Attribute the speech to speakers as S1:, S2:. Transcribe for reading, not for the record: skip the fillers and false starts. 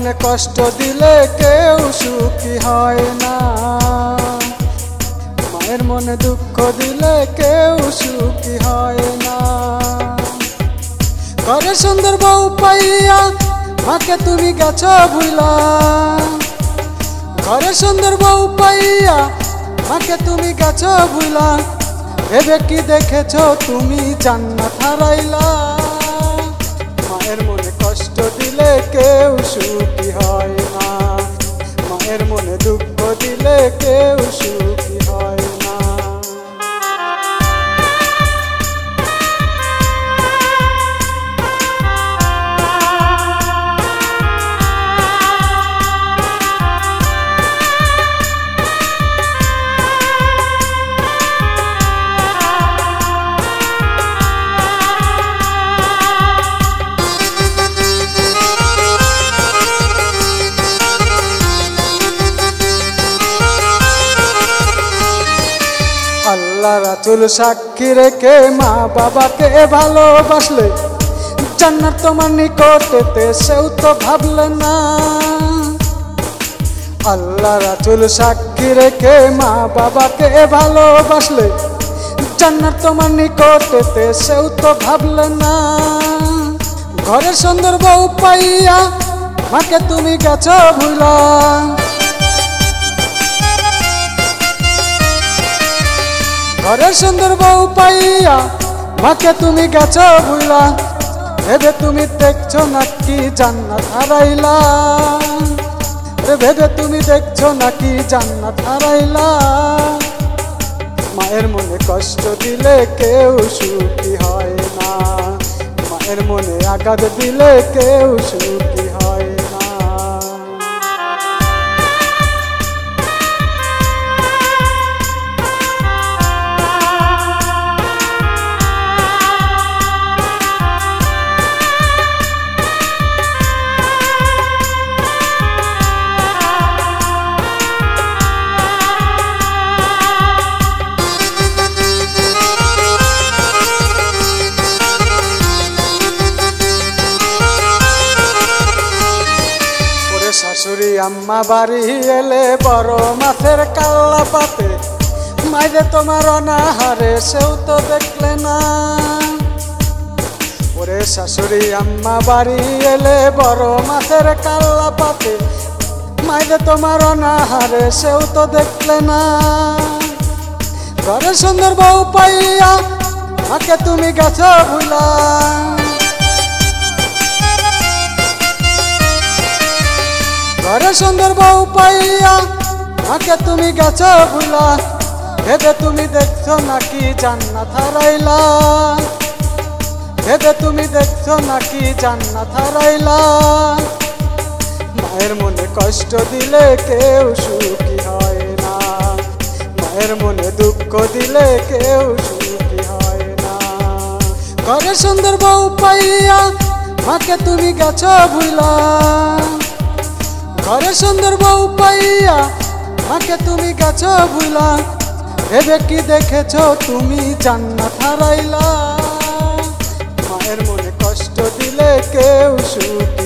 S1: মনে কষ্ট দিলে কেউ সুখী হয় না, মায়ের মনে দুঃখ দিলে কেউ সুখী হয় না। ঘরে সুন্দর বউ পাইয়া মাকে তুমি গেছো ভুলা, ঘরে সুন্দর বউ পাইয়া মাকে তুমি গেছো ভুলা, ভেবে কি দেখেছো তুমি জান্নাত হারাইলা। মায়ের মনে কষ্ট দিলে কেউ সুখী হয় না, মায়ের মনে দুঃখ দিলে কেউ সুখী হয় না। আল্লাহ রাসূল সাক্ষী রেখে মা বাবাকে ভালোবাসলে জান্নাত তোমার নিকটেতে সেও তো ভাবলে না। আল্লাহ রাসূল সাক্ষী রেখে মা বাবাকে ভালোবাসলে জান্নাত তোমার নিকটেতে সেও তো ভাবলে না। ঘরের সুন্দর বউ পাইয়া মাকে তুমি গেছো ভুলা, ঘরের সুন্দর বউ পাইয়া মাকে তুমি গেছো ভুলা, ভেবে তুমি দেখছো নাকি জান্নাত হারাইলা, ভেবে তুমি দেখছো নাকি জান্নাত হারাইলা। মায়ের মনে কষ্ট দিলে কেউ সুখী হয় না, মায়ের মনে আঘাত দিলে কেউ সুখী হয় না। শাশুড়ি আম্মা বাড়ি এলে বড় মাছের কাল্লা পাতে, মাইরে তোমার অনাহারে সেও তো দেখলে না। ওরে শাশুড়ি আম্মা বাড়ি এলে বড় মাছের কাল্লা পাতে, মাইরে তোমার অনাহারে সেও তো দেখলে না। ঘরে সুন্দর বউ পাইয়া মাকে তুমি গেছো ভুলা, ঘরে সুন্দর বউ পাইয়া মাকে তুমি গেছো ভুলা, ভেবে তুমি দেখছো নাকি জান্নাত হারাইলা, ভেবে তুমি দেখছো নাকি জান্নাত হারাইলা। মায়ের মনে কষ্ট দিলে কেউ সুখী হয় না, মায়ের মনে দুঃখ দিলে কেউ সুখী হয় না। ঘরে সুন্দর বউ পাইয়া মাকে তুমি গেছো ভুলা, ঘরে সুন্দর বউ পাইয়া মাকে তুমি গেছো ভুলা, ভেবে কি দেখেছো তুমি জান্নাত হারাইলা। মায়ের মনে কষ্ট দিলে কেউ সুখী